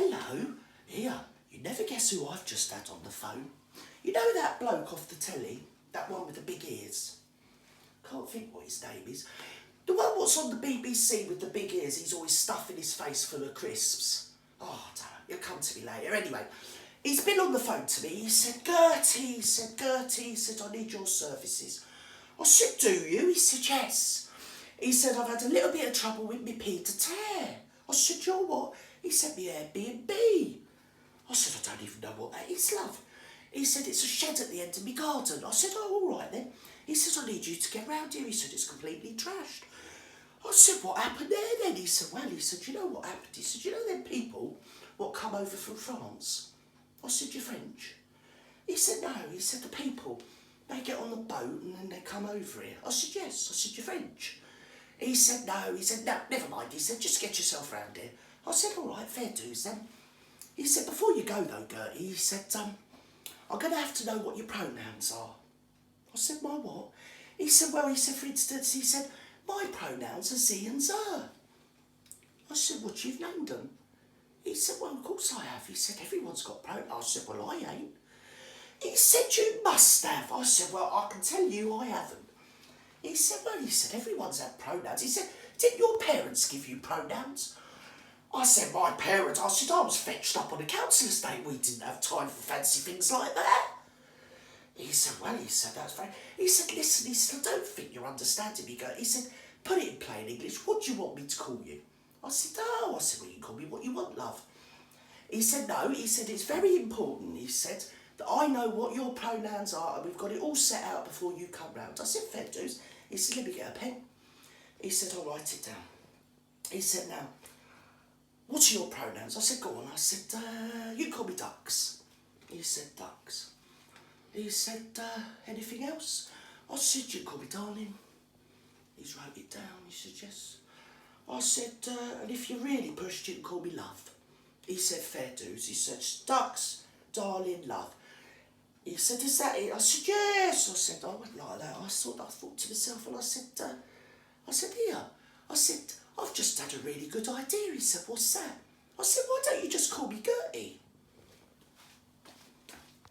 hello, here, you never guess who I've just had on the phone. You know that bloke off the telly, that one with the big ears? Can't think what his name is. The one what's on the BBC with the big ears, he's always stuffing his face full of crisps. Oh, I don't know, he'll come to me later. Anyway, he's been on the phone to me. He said, Gertys, he said, I need your services. I said, do you? He said, yes. He said, I've had a little bit of trouble with my Peter Tear. I said, you're what? He said, me Airbnb. I said, I don't even know what that is, love. He said, it's a shed at the end of my garden. I said, oh, all right then. He said, I need you to get round here. He said, it's completely trashed. I said, what happened there then? He said, well, he said, you know what happened? He said, you know them people what come over from France? I said, you're French? He said, no. He said, the people, they get on the boat and then they come over here. I said, yes. I said, you're French? He said, no. He said, no, never mind. He said, just get yourself round here. I said, all right, fair dues then. He said, before you go though, Gertie, he said, I'm going to have to know what your pronouns are. I said, my what? He said, well, he said, for instance, he said, my pronouns are Z and Zer. I said, what, you've named them? He said, well, of course I have. He said, everyone's got pronouns. I said, well, I ain't. He said, you must have. I said, well, I can tell you I haven't. He said, well, he said, everyone's had pronouns. He said, didn't your parents give you pronouns? I said, my parents, I said, I was fetched up on a council estate. We didn't have time for fancy things like that. He said, well, he said, that's fine. He said, listen, he said, I don't think you're understanding me. He said, put it in plain English. What do you want me to call you? I said, oh, I said, well, you can call me what you want, love. He said, no, he said, it's very important, he said, that I know what your pronouns are and we've got it all set out before you come round. I said, fair dues. He said, let me get a pen. He said, I'll write it down. He said, now, what's your pronouns? I said, go on. I said, you can call me Ducks. He said, Ducks. He said, anything else? I said, you can call me Darling. He's wrote it down. He said, yes. I said, and if you're really pushed, you can call me Love. He said, fair dues. He said, Ducks, Darling, Love. He said, is that it? I said, yes. I said, I went like that. I thought to myself, and I said, here. I said, I've just had a really good idea. He said, what's that? I said, why don't you just call me Gertie?